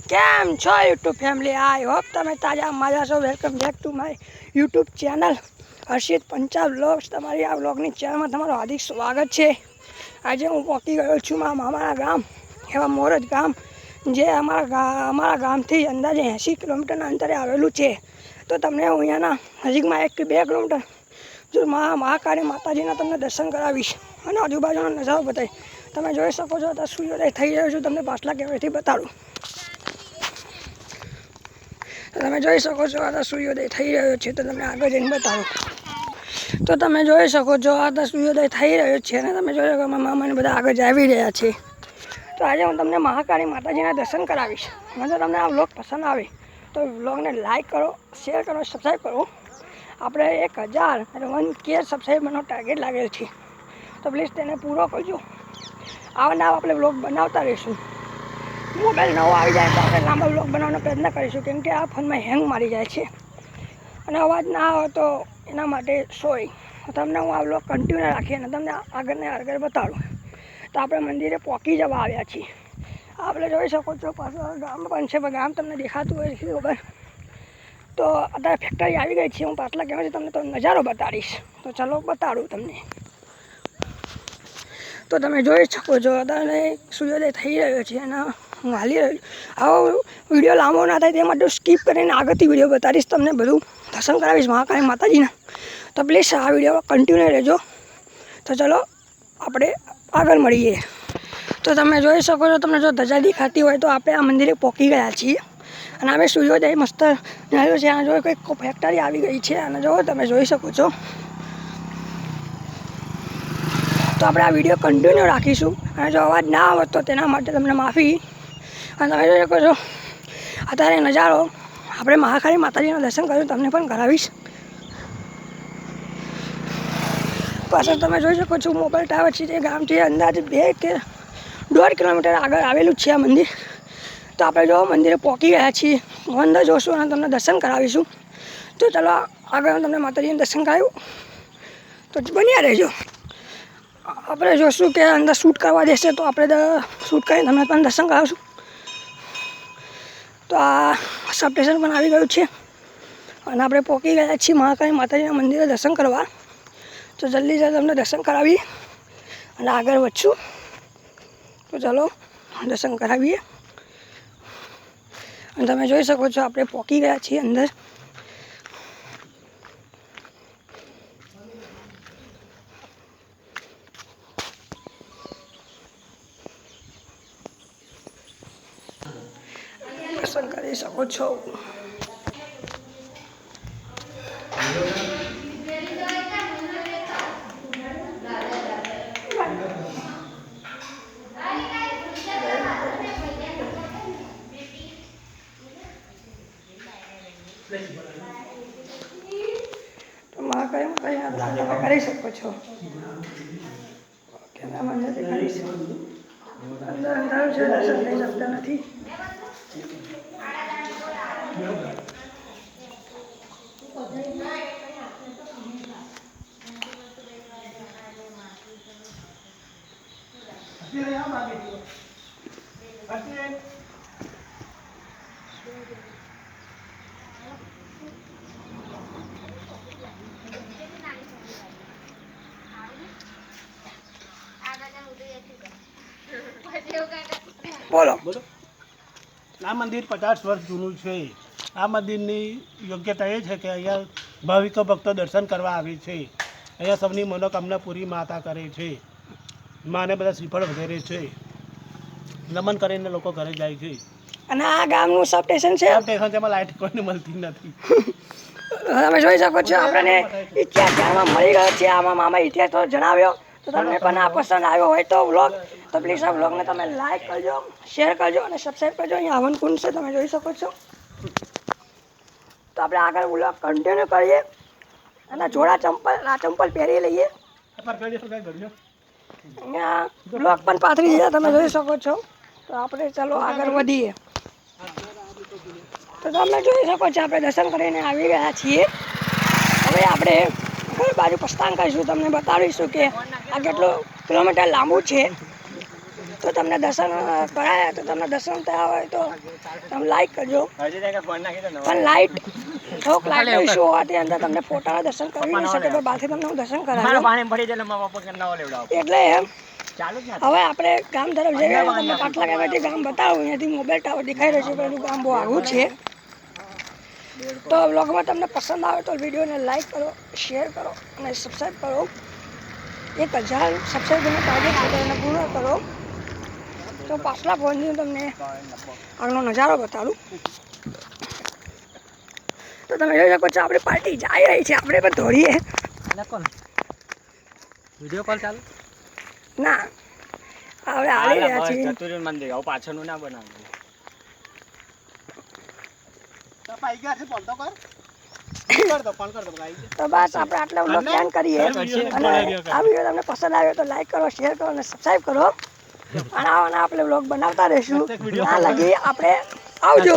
કેમ છો YouTube family? I hope તમે તાજા મજા છો. Welcome back to my YouTube channel Harshit Panchal vlogs. તમારી આ વ્લોગની ચેનલમાં તમારું હાર્દિક સ્વાગત છે. આજે હું પહોંચી ગયો છું મામાના ગામ એવા મોરજ ગામ, જે અમારા ગામથી અંદાજે 80 કિલોમીટરના અંતરે આવેલું છે. તો તમને હું અહીંયાના નજીકમાં 1 કે 2 કિલોમીટર જો મહાકાળી માતાજીના તમને દર્શન કરાવીશ અને આજુબાજુનો નજારો બતાવીશ. તમે જોઈ શકો છો તો સૂર્યોદય થઈ રહ્યો છું. તમને પાછલા કેમેરાથી બતાડું. તમે જોઈ શકો છો આ સૂર્યોદય થઈ રહ્યો છે. તો તમને આગળ જઈને બતાવો. તો તમે જોઈ શકો છો આ સૂર્યોદય થઈ રહ્યો છે અને તમે જોઈ શકો મામાને બધા આગળ જ આવી રહ્યા છે. તો આજે હું તમને મહાકાળી માતાજીના દર્શન કરાવીશ. અને જો તમને આ વ્લોગ પસંદ આવે તો વ્લોગને લાઈક કરો, શેર કરો, સબસ્ક્રાઈબ કરો. આપણે 1000 અને 1K સબસ્ક્રાઈબરનો ટાર્ગેટ લાગેલ છે. તો પ્લીઝ તેને પૂરો કરજો. આવા આપણે વ્લોગ બનાવતા રહીશું. મોબાઈલ નવો આવી જાય તો આપણે લાંબા વ્લોગ બનાવવાનો પ્રયત્ન કરીશું, કેમ કે આ ફોનમાં હેંગ મારી જાય છે અને અવાજ ના આવે તો એના માટે સોરી. તમને હું આ વ્લોગ કન્ટિન્યુ રાખી અને તમને આગળ બતાડું. તો આપણે મંદિરે પહોંચી જવા આવ્યા છીએ. આપણે જોઈ શકો છો પાછળ ગામ પણ છે, પણ ગામ તમને દેખાતું હોય છે ખબર. તો અત્યારે ફેક્ટરી આવી ગઈ છે. હું પાછલા કહેવાય તમને તો નજારો બતાડીશ. તો ચાલો બતાડું તમને. તો તમે જોઈ શકો છો અત્યારે સૂર્યોદય થઈ રહ્યો છે અને હું હાલી રહ્યો. આવો વિડીયો લાંબો ના થાય તે માટે સ્કીપ કરીને આગળથી વિડીયો બતાડીશ. તમને બધું દર્શન કરાવીશ મહાકાળી માતાજીના. તો પ્લીઝ આ વિડીયો કન્ટિન્યુ રહેજો. તો ચલો આપણે આગળ મળીએ. તો તમે જોઈ શકો છો, તમને જો ધજા દેખાતી હોય તો આપણે આ મંદિરે પહોંચી ગયા છીએ અને અમે સૂર્યોદય મસ્ત રહ્યો છે. આ જો કંઈક ફેક્ટરી આવી ગઈ છે અને જો તમે જોઈ શકો છો. તો આપણે આ વિડીયો કન્ટિન્યુ રાખીશું અને જો અવાજ ના આવે તો તેના માટે તમને માફી. અને તમે જોઈ શકો છો અત્યારે નજારો. આપણે મહાકાળી માતાજીના દર્શન કર્યું, તમને પણ કરાવીશ. પાછળ તમે જોઈ શકો છો મોબાઈલ ટાવર છે. તે ગામથી અંદાજે 2 કે 1.5 કિલોમીટર આગળ આવેલું છે આ મંદિર. તો આપણે જો મંદિરે પહોંચી ગયા છીએ. અંદર જોશું અને તમને દર્શન કરાવીશું. તો ચાલો આગળ હું તમને માતાજીનું દર્શન કરાવ્યું. તો બન્યા રહેજો. આપણે જોશું કે અંદર શૂટ કરવા દેશે તો આપણે શૂટ કરીને તમને પણ દર્શન કરાવશું. તો આ સબ સ્ટેશન પણ આવી ગયું છે અને આપણે પહોંચી ગયા છીએ મહાકાળી માતાજીના મંદિરે દર્શન કરવા. તો જલ્દી તમને દર્શન કરાવીએ અને આગળ વધશું. તો ચાલો દર્શન કરાવીએ. અને તમે જોઈ શકો છો આપણે પહોંચી ગયા છીએ અંદર. દર્શન કરી શકો છો. તો મહાકાળી કરી શકો છો. કેમેરામાં કરી શકો. અંદર અંધારું છે, દર્શન થઈ શકતા નથી. બોલો. આ મંદિર 50 વર્ષ જૂનું છે. આ મંદિરની યોગ્યતા એ છે કે અહીંયા ભાવિકો ભક્તો દર્શન કરવા આવે છે. અહીંયા સૌની મનોકામના પૂરી માતા કરે છે. માને બધા શ્રીફળ વધારે છે. નમન કરીને લોકો ઘરે જાય છે. અને આ ગામનું સબ સ્ટેશન છે. સબ સ્ટેશન જેમાં લાઇટ કોઈને મળતી નથી. તમે જોઈ શકો છો આપણને ઇતિહાસ જાણવા મળી ગયો છે. આમાં મામા ઇતિહાસ તો જણાવ્યો. તો તમને પણ આ પસંદ આવ્યો હોય તો વ્લોગ, તો પ્લીઝ આ વ્લોગને તમે લાઈક કરજો, શેર કરજો અને સબસ્ક્રાઈબ કરજો. અહીંયા હવનકુંડ છે, તમે જોઈ શકો છો. તો આપણે આગળ વ્લોગ કન્ટિન્યુ કરીએ અને જોડા ચંપલ પહેરી લઈએ. અહીંયા વ્લોગ પણ પાથરી દીધા, તમે જોઈ શકો છો. તો આપણે ચાલો આગળ વધીએ. તો તમે જોઈ શકો છો આપણે દર્શન કરીને આવી ગયા છીએ. હવે આપણે ઘર બાજુ પ્રસ્થાન કરીશું. તમને બતાવીશું કે આ કેટલું કિલોમીટર લાંબુ છે. તો તમને દર્શન કરાયા તો તમને દર્શન થયા હોય તો તમે લાઈક કરજો. પણ લાઈટ થોડોક લાઈટનો ઇસ્યુ હોવાથી અંદર તમને ફોટાના દર્શન કરી નહીં શકે તો બહારથી તમને હું દર્શન કરાવ્યો. એટલે હવે આપણે ગામ તરફ જઈ રહ્યા છીએ. તમને પાટલા ગામેથી ગામ બતાવું. અહીંયાથી મોબાઈલ ટાવર દેખાઈ રહ્યો છે પરંતુ ગામ બહુ આગું છે. તો બ્લોગમાં તમને પસંદ આવે તો વિડીયોને લાઈક કરો, શેર કરો અને સબસ્ક્રાઈબ કરો. 1000 સબસ્ક્રાઈબરનો ટાર્ગેટ છે તો એને પૂર્ણ કરો. તો પાછલા ફોનથી હું તમને આગળનો નજારો બતાડું. તો તમે જોઈ શકો છો આપણી પાર્ટી જઈ રહી છે. આપણે પણ દોડીએ. વિડિયો કોલ ચાલુ ના આપણે આવી રહ્યા છીએ. ચતુર્યુન મંદિર આવું પાછળનું ના બનાવવું. તો પાઈ ગયા છે ફોન તો કર કર દો ફોન કર દો ભાઈ. તો બસ આપણે આટલા વ્લોગ પ્લાન કરીએ. અને આ વિડીયો તમને પસંદ આવ્યો તો લાઈક કરો, શેર કરો અને સબસ્ક્રાઈબ કરો. અને આવા આપણે વ્લોગ બનાવતા રહીશું. આ લગી આપણે આવજો.